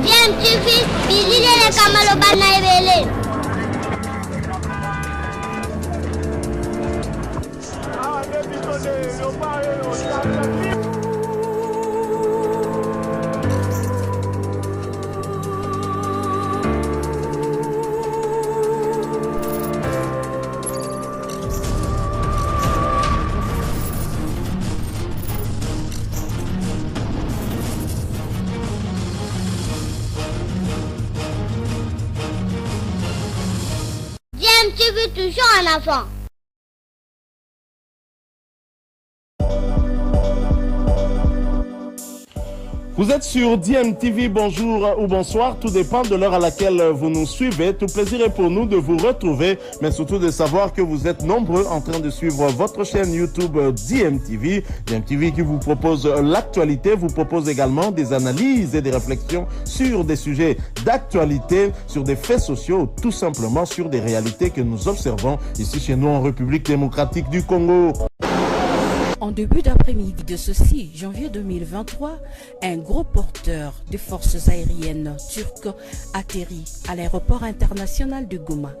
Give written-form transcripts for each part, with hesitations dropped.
DMTV, bilile kamalo bana ebele. DMTV toujours en avant. Vous êtes sur DMTV, bonjour ou bonsoir, tout dépend de l'heure à laquelle vous nous suivez. Tout plaisir est pour nous de vous retrouver, mais surtout de savoir que vous êtes nombreux en train de suivre votre chaîne YouTube DMTV. DMTV qui vous propose l'actualité, vous propose également des analyses et des réflexions sur des sujets d'actualité, sur des faits sociaux, tout simplement sur des réalités que nous observons ici chez nous en République démocratique du Congo. En début d'après-midi de ce 6 janvier 2023, un gros porteur des forces aériennes turques atterrit à l'aéroport international de Goma.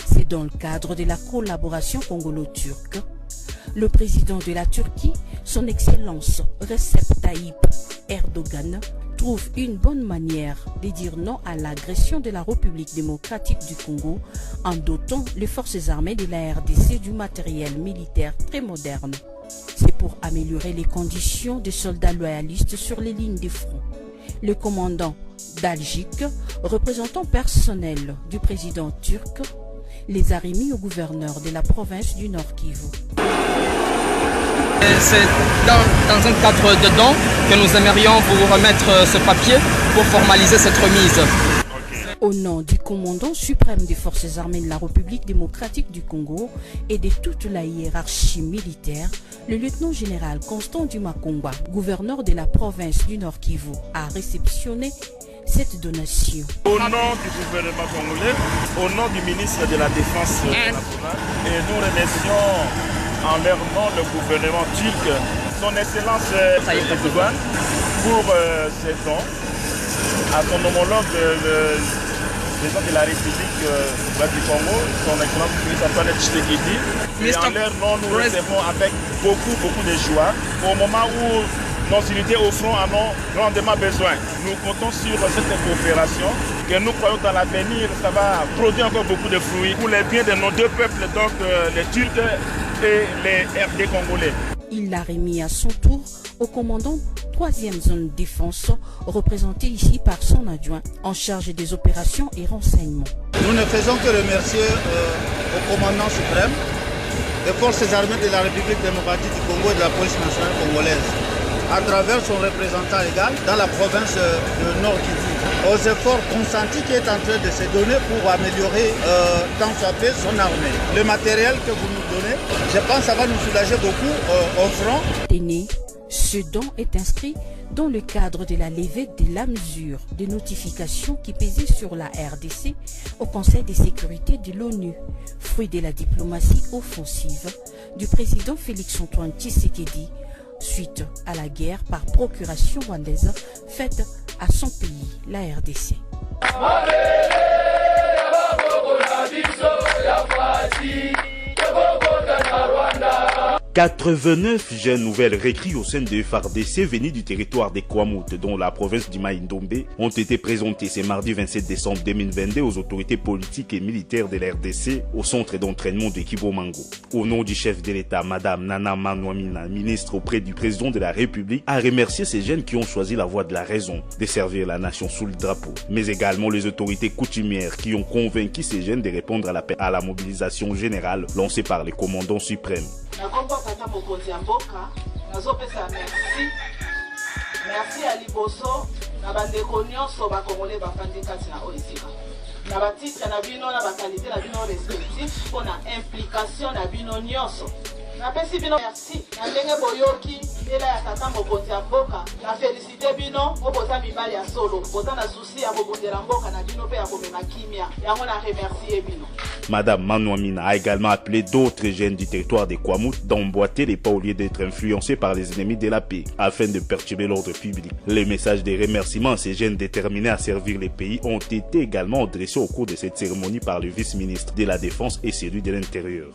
C'est dans le cadre de la collaboration congolo-turque. Le président de la Turquie, son Excellence Recep Tayyip Erdogan, trouve une bonne manière de dire non à l'agression de la République démocratique du Congo en dotant les forces armées de la RDC du matériel militaire très moderne. C'est pour améliorer les conditions des soldats loyalistes sur les lignes de front. Le commandant d'Algique, représentant personnel du président turc, les a remis au gouverneur de la province du Nord Kivu. C'est dans un cadre dedans que nous aimerions vous remettre ce papier pour formaliser cette remise. Au nom du commandant suprême des forces armées de la République démocratique du Congo et de toute la hiérarchie militaire, le lieutenant-général Constant Dumakongwa, gouverneur de la province du Nord Kivu, a réceptionné cette donation. Au nom du gouvernement congolais, au nom du ministre de la Défense nationale, et nous remercions en leur nom le gouvernement turc, son Excellence Erdogan, pour ces dons à son homologue, le président de la République du Congo, son Excellence Antoine Tshisekedi. Et en leur nom, nous recevons avec beaucoup de joie au moment où nos unités au front en ont grandement besoin. Nous comptons sur cette coopération que nous croyons dans l'avenir, ça va produire encore beaucoup de fruits pour les biens de nos deux peuples, donc les Turcs et les RD congolais. Il l'a remis à son tour au commandant 3e zone défense, représenté ici par son adjoint en charge des opérations et renseignements. Nous ne faisons que remercier au commandant suprême des forces armées de la République démocratique du Congo et de la police nationale congolaise, à travers son représentant égal dans la province de Nord Kivu, aux efforts consentis qui est en train de se donner pour améliorer tant soit peu son armée. Le matériel que vous nous donnez, je pense que ça va nous soulager beaucoup au front. Ce don est inscrit dans le cadre de la levée de la mesure de notification qui pesait sur la RDC au Conseil de sécurité de l'ONU, fruit de la diplomatie offensive du président Félix-Antoine Tshisekedi suite à la guerre par procuration rwandaise faite à son pays, la RDC. 89 jeunes nouvelles recrues au sein de FARDC venus du territoire des Kwamout, dont la province du Maïndombe, ont été présentées ce mardi 27 décembre 2022 aux autorités politiques et militaires de la RDC au centre d'entraînement de Kibomango. Au nom du chef de l'État, Madame Nana Manouamina, ministre auprès du président de la République, a remercié ces jeunes qui ont choisi la voie de la raison de servir la nation sous le drapeau, mais également les autorités coutumières qui ont convaincu ces jeunes de répondre à l'appel à la mobilisation générale lancée par les commandants suprêmes. Merci à Liboso, na bandeko nyonso bakongole bafandi kati na oesika. Na batitre na bino na bakalite na bino respectif pour na implication na bino nyonso. Na pesi bino merci. Na ndenge boyoki ela ya tata mokonzi ya mboka. Na félicité bino oboza mibali ya solo. Boza na souci ya kobondela mboka na bino pe ya komema kimia. Yango na remercier bino. Madame Manouamina a également appelé d'autres jeunes du territoire des Kwamouth d'emboîter les pas au lieu d'être influencés par les ennemis de la paix afin de perturber l'ordre public. Les messages de remerciements à ces jeunes déterminés à servir les pays ont été également adressés au cours de cette cérémonie par le vice-ministre de la Défense et celui de l'Intérieur.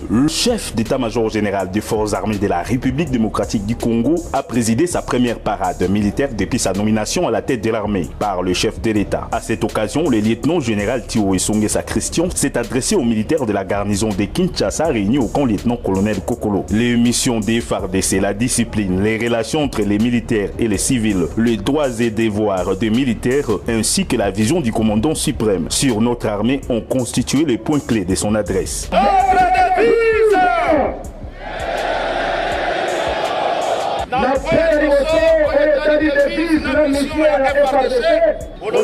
Le chef d'état-major général des forces armées de la République démocratique du Congo a présidé sa première parade militaire depuis sa nomination à la tête de l'armée par le chef de l'État. À cette occasion, le lieutenant général Thio Esongesa Christian s'est adressé aux militaires de la garnison de Kinshasa réunis au camp lieutenant-colonel Kokolo. Les missions des FARDC, la discipline, les relations entre les militaires et les civils, les droits et devoirs des militaires ainsi que la vision du commandant suprême sur notre armée ont constitué les points clés de son adresse. La paix est des devises de la mission à la FARDC, on le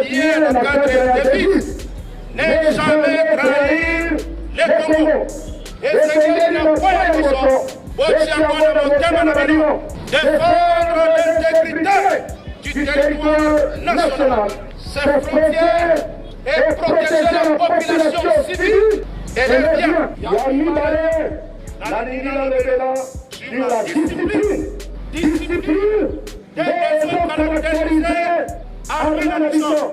dit bien dans le cadre des devises. Ne jamais trahir les Congos. Et c'est qu'il y a une coalition, défendre l'intégrité du territoire national, ses frontières et protéger la population civile et les biens. Sur la discipline des besoins caractérisés armée la mission.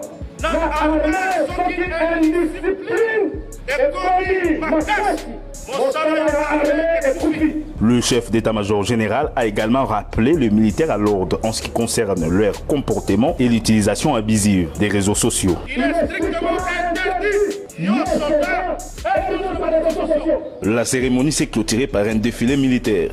L'armée sont une indiscipline et commis makasi. Le chef d'état-major général a également rappelé les militaires à l'ordre en ce qui concerne leur comportement et l'utilisation abusive des réseaux sociaux. Il est strictement interdit aux soldats et aux réseaux sociaux. La cérémonie s'est clôturée par un défilé militaire.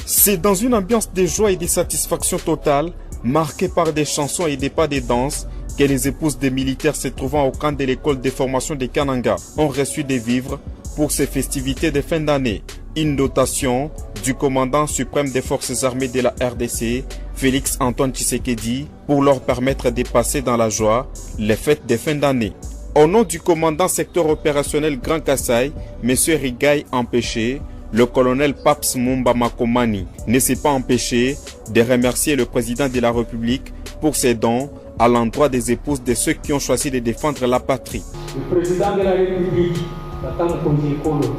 C'est dans une ambiance de joie et de satisfaction totale, marquée par des chansons et des pas de danse, que les épouses des militaires se trouvant au camp de l'école de formation de Kananga ont reçu des vivres pour ces festivités de fin d'année. Une dotation du commandant suprême des forces armées de la RDC, Félix Antoine Tshisekedi, pour leur permettre de passer dans la joie les fêtes de fin d'année. Au nom du commandant secteur opérationnel Grand Kassai, M. Rigaï Empêché, le colonel Paps Mumba Makomani ne s'est pas empêché de remercier le président de la République pour ses dons à l'endroit des épouses de ceux qui ont choisi de défendre la patrie. Le président de la République, Tatan Konzi Ekolo,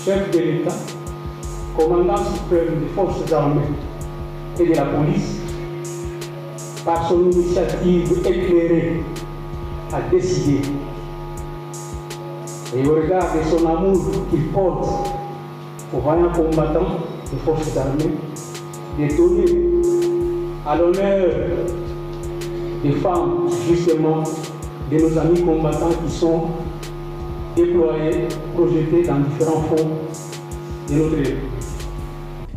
chef de l'État, commandant suprême des forces armées et de la police, par son initiative éclairée, a décidé, et au regard de son amour qu'il porte aux vaillants combattants des forces armées, de donner à l'honneur des femmes, justement, de nos amis combattants qui sont déployés, projetés dans différents fonds de notre République.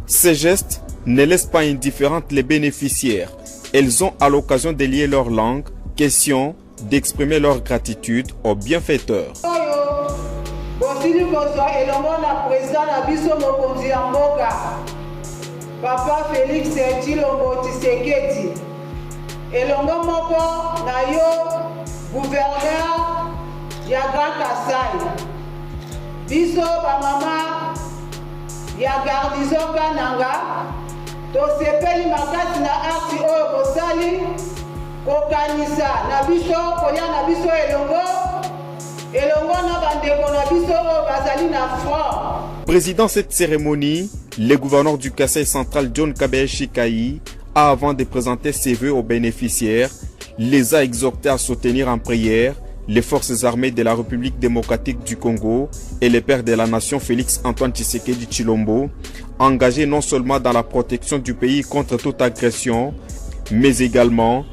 Ces gestes ne laissent pas indifférentes les bénéficiaires. Elles ont à l'occasion de lier leur langue, question d'exprimer leur gratitude aux bienfaiteurs. Papa Félix Tshilombo Tshisekedi. Elongo moko na yo gouverneur ya Grand Kassai. Biso ba mama ya garnison Kananga to sepeli makasi na arti oyo bosali kokanisa na biso koya na biso elongo na bandeko na biso oyo bazali na front. Président cette cérémonie, le gouverneur du Kassai central John Kabeya Shikayi, avant de présenter ses vœux aux bénéficiaires, les a exhortés à soutenir en prière les forces armées de la République démocratique du Congo et le père de la nation Félix Antoine Tshisekedi Tshilombo, engagés non seulement dans la protection du pays contre toute agression, mais également